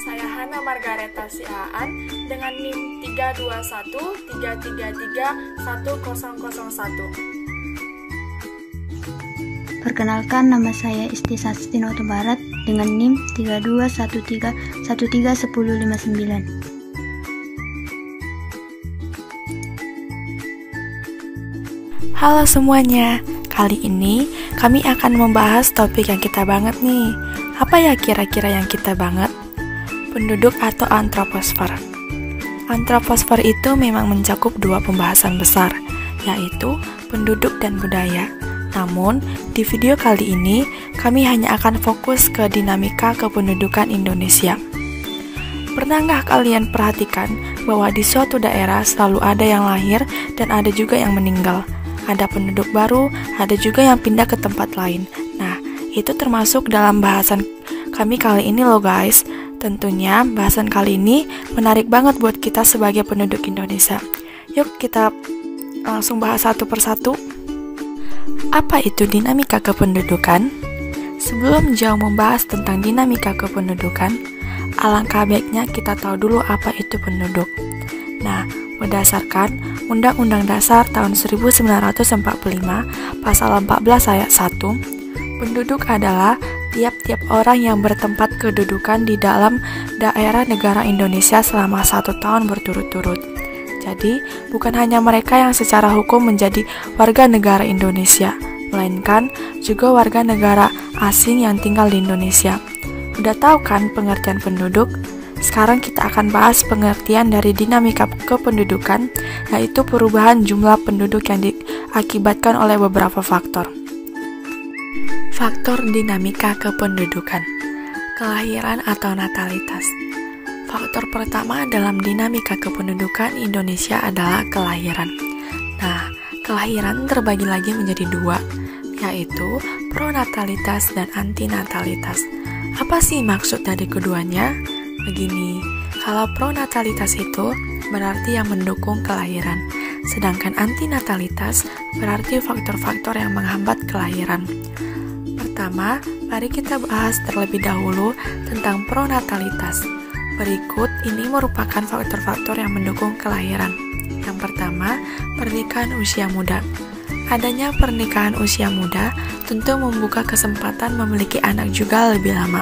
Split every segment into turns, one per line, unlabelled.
Saya Hana Margareta Siaan dengan NIM 321333101.
Perkenalkan, nama saya Isti Sastinoto Barat dengan NIM 3213131059.
Halo semuanya, kali ini kami akan membahas topik yang kita banget nih. Apa ya kira-kira yang kita banget? Penduduk atau antroposfer. Antroposfer itu memang mencakup dua pembahasan besar, yaitu penduduk dan budaya. Namun, di video kali ini, kami hanya akan fokus ke dinamika kependudukan Indonesia. Pernah nggak kalian perhatikan bahwa di suatu daerah selalu ada yang lahir dan ada juga yang meninggal? Ada penduduk baru, ada juga yang pindah ke tempat lain. Nah, itu termasuk dalam bahasan kami kali ini loh guys. Tentunya bahasan kali ini menarik banget buat kita sebagai penduduk Indonesia. Yuk kita langsung bahas satu persatu. Apa itu dinamika kependudukan? Sebelum jauh membahas tentang dinamika kependudukan, alangkah baiknya kita tahu dulu apa itu penduduk. Nah, berdasarkan Undang-Undang Dasar tahun 1945, Pasal 14 Ayat 1, penduduk adalah tiap-tiap orang yang bertempat kedudukan di dalam daerah negara Indonesia selama 1 tahun berturut-turut. Jadi, bukan hanya mereka yang secara hukum menjadi warga negara Indonesia, melainkan juga warga negara asing yang tinggal di Indonesia. Udah tahu kan pengertian penduduk? Sekarang kita akan bahas pengertian dari dinamika kependudukan, yaitu perubahan jumlah penduduk yang diakibatkan oleh beberapa faktor. Faktor dinamika kependudukan. Kelahiran atau natalitas. Faktor pertama dalam dinamika kependudukan Indonesia adalah kelahiran. Nah, kelahiran terbagi lagi menjadi dua, yaitu pronatalitas dan antinatalitas. Apa sih maksud dari keduanya? Begini, kalau pronatalitas itu berarti yang mendukung kelahiran, sedangkan antinatalitas berarti faktor-faktor yang menghambat kelahiran. Pertama, mari kita bahas terlebih dahulu tentang pronatalitas. Berikut ini merupakan faktor-faktor yang mendukung kelahiran. Yang pertama, pernikahan usia muda. Adanya pernikahan usia muda tentu membuka kesempatan memiliki anak juga lebih lama,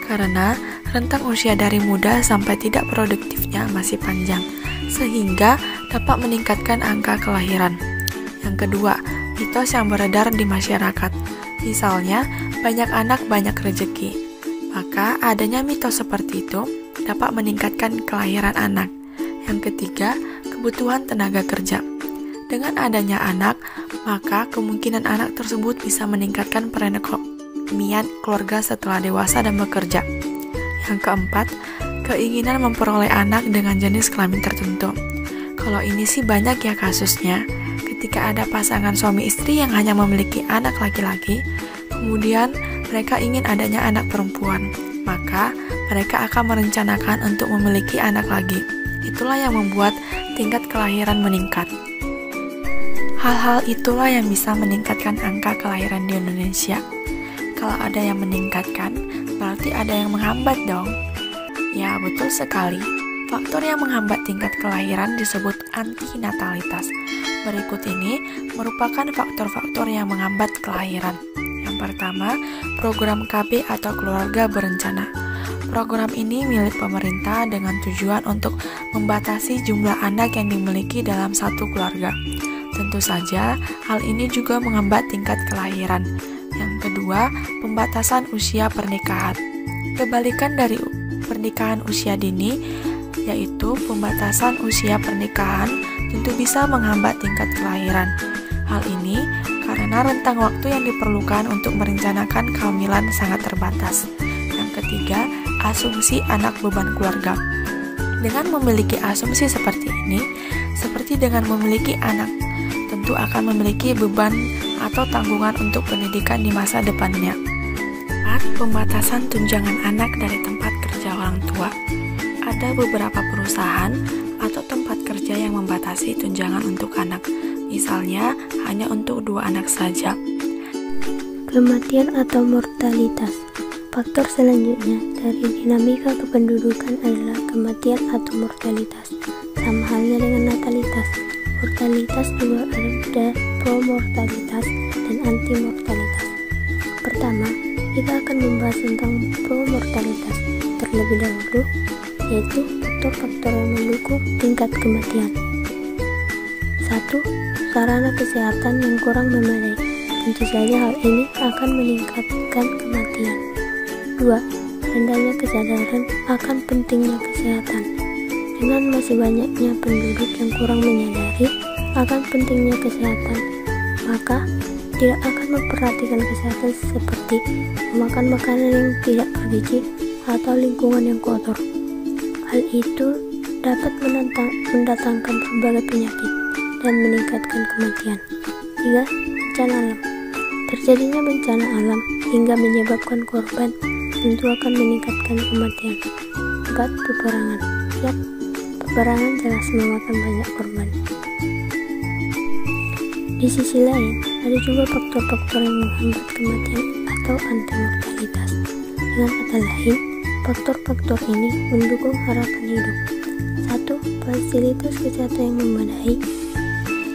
karena rentang usia dari muda sampai tidak produktifnya masih panjang, sehingga dapat meningkatkan angka kelahiran. Yang kedua, mitos yang beredar di masyarakat. Misalnya, banyak anak banyak rezeki. Maka adanya mitos seperti itu dapat meningkatkan kelahiran anak. Yang ketiga, kebutuhan tenaga kerja. Dengan adanya anak, maka kemungkinan anak tersebut bisa meningkatkan perekonomian keluarga setelah dewasa dan bekerja. Yang keempat, keinginan memperoleh anak dengan jenis kelamin tertentu. Kalau ini sih banyak ya kasusnya. Ketika ada pasangan suami istri yang hanya memiliki anak laki-laki, kemudian mereka ingin adanya anak perempuan, maka mereka akan merencanakan untuk memiliki anak lagi. Itulah yang membuat tingkat kelahiran meningkat. Hal-hal itulah yang bisa meningkatkan angka kelahiran di Indonesia. Kalau ada yang meningkatkan, berarti ada yang menghambat dong. Ya, betul sekali. Faktor yang menghambat tingkat kelahiran disebut antinatalitas. Berikut ini merupakan faktor-faktor yang menghambat kelahiran. Yang pertama, program KB atau keluarga berencana. Program ini milik pemerintah dengan tujuan untuk membatasi jumlah anak yang dimiliki dalam satu keluarga. Tentu saja, hal ini juga menghambat tingkat kelahiran. Yang kedua, pembatasan usia pernikahan. Kebalikan dari pernikahan usia dini, yaitu pembatasan usia pernikahan tentu bisa menghambat tingkat kelahiran. Hal ini karena rentang waktu yang diperlukan untuk merencanakan kehamilan sangat terbatas. Yang ketiga, asumsi anak beban keluarga. Dengan memiliki asumsi seperti ini, seperti dengan memiliki anak, tentu akan memiliki beban atau tanggungan untuk pendidikan di masa depannya. 4. Pembatasan tunjangan anak dari tempat kerja orang tua. Ada beberapa perusahaan atau tempat kerja yang membatasi tunjangan untuk anak, misalnya hanya untuk 2 anak saja.
Kematian atau mortalitas. Faktor selanjutnya dari dinamika kependudukan adalah kematian atau mortalitas. Sama halnya dengan natalitas, mortalitas juga ada promortalitas dan antimortalitas. Pertama, kita akan membahas tentang promortalitas terlebih dahulu, yaitu faktor-faktor yang mendukung tingkat kematian. 1. Sarana kesehatan yang kurang memadai. Tentu saja hal ini akan meningkatkan kematian. 2. Rendahnya kesadaran akan pentingnya kesehatan. Dengan masih banyaknya penduduk yang kurang menyadari akan pentingnya kesehatan, maka tidak akan memperhatikan kesehatan seperti memakan makanan yang tidak bergizi atau lingkungan yang kotor. Hal itu dapat mendatangkan berbagai penyakit dan meningkatkan kematian. 3. Bencana alam. Terjadinya bencana alam hingga menyebabkan korban tentu akan meningkatkan kematian. 4. Peperangan. Ya, peperangan jelas memakan banyak korban. Di sisi lain, ada juga faktor-faktor yang menghambat kematian atau antimortalitas. Dengan kata lain, faktor-faktor ini mendukung harapan hidup. 1. Fasilitas kesehatan yang memadai.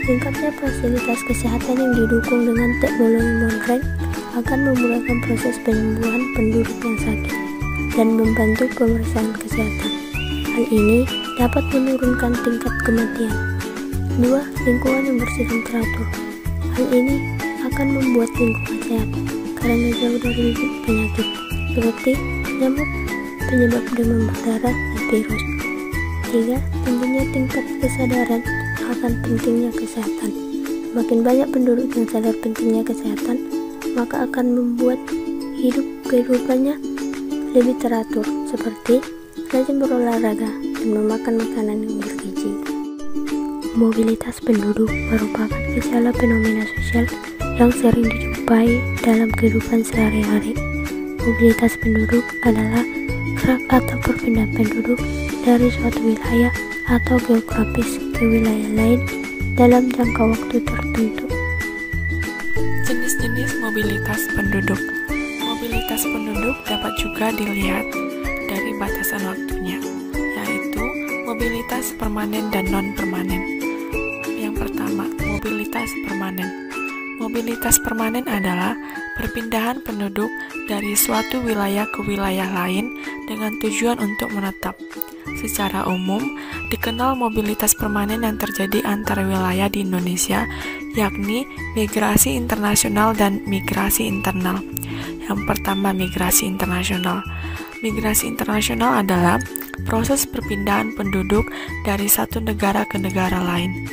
Lengkapnya fasilitas kesehatan yang didukung dengan teknologi modern akan memudahkan proses penyembuhan penduduk yang sakit dan membantu pemeriksaan kesehatan. Hal ini dapat menurunkan tingkat kematian. 2. Lingkungan yang bersih dan teratur. Hal ini akan membuat lingkungan sehat karena jauh dari penyakit seperti nyamuk, penyebab demam berdarah, dan virus. 3. Tingginya tingkat kesadaran akan pentingnya kesehatan. Semakin banyak penduduk yang sadar pentingnya kesehatan, maka akan membuat kehidupannya lebih teratur, seperti rajin berolahraga dan memakan makanan yang bergizi. Mobilitas penduduk merupakan gejala fenomena sosial yang sering dijumpai dalam kehidupan sehari-hari. Mobilitas penduduk adalah gerak atau perpindahan penduduk dari suatu wilayah atau geografis ke wilayah lain dalam jangka waktu tertentu.
Jenis-jenis mobilitas penduduk. Mobilitas penduduk dapat juga dilihat dari batasan waktunya, yaitu mobilitas permanen dan non-permanen. Yang pertama, mobilitas permanen. Mobilitas permanen adalah perpindahan penduduk dari suatu wilayah ke wilayah lain dengan tujuan untuk menetap. Secara umum, dikenal mobilitas permanen yang terjadi antar wilayah di Indonesia, yakni migrasi internasional dan migrasi internal. Yang pertama, migrasi internasional. Migrasi internasional adalah proses perpindahan penduduk dari satu negara ke negara lain.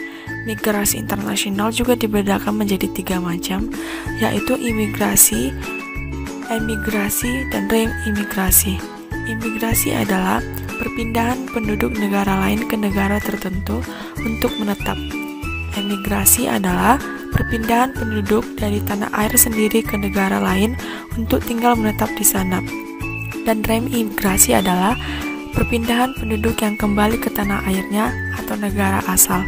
Migrasi internasional juga dibedakan menjadi 3 macam, yaitu imigrasi, emigrasi, dan reimigrasi. Imigrasi adalah perpindahan penduduk negara lain ke negara tertentu untuk menetap. Emigrasi adalah perpindahan penduduk dari tanah air sendiri ke negara lain untuk tinggal menetap di sana. Dan reimigrasi adalah perpindahan penduduk yang kembali ke tanah airnya atau negara asal.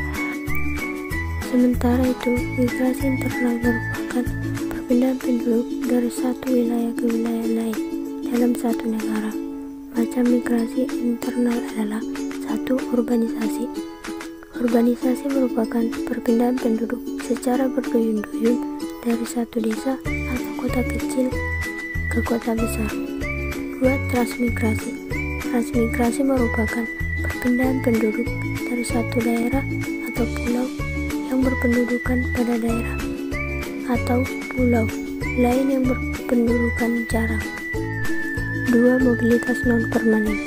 Sementara itu, migrasi internal merupakan perpindahan penduduk dari satu wilayah ke wilayah lain dalam satu negara. Macam migrasi internal adalah 1. Urbanisasi. Urbanisasi merupakan perpindahan penduduk secara berduyun-duyun dari satu desa atau kota kecil ke kota besar. 2. Transmigrasi. Transmigrasi merupakan perpindahan penduduk dari satu daerah atau pulau yang berpendudukan pada daerah atau pulau lain yang berpendudukan jarang. 2. Mobilitas non-permanen.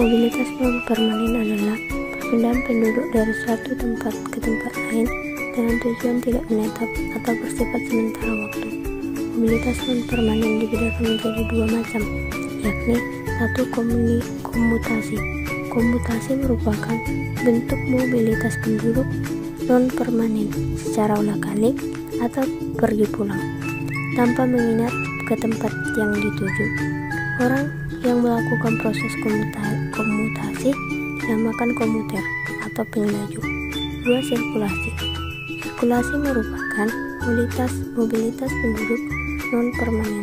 Mobilitas non-permanen adalah perpindahan penduduk dari suatu tempat ke tempat lain dengan tujuan tidak menetap atau bersifat sementara waktu. Mobilitas non-permanen dibedakan menjadi 2 macam, yakni 1. Komutasi. Komutasi merupakan bentuk mobilitas penduduk non-permanen secara ulang-alik atau pergi pulang tanpa menginap ke tempat yang dituju. Orang yang melakukan proses komutasi dinamakan komuter atau pengelaju. 2. Sirkulasi. Sirkulasi merupakan mobilitas penduduk non-permanen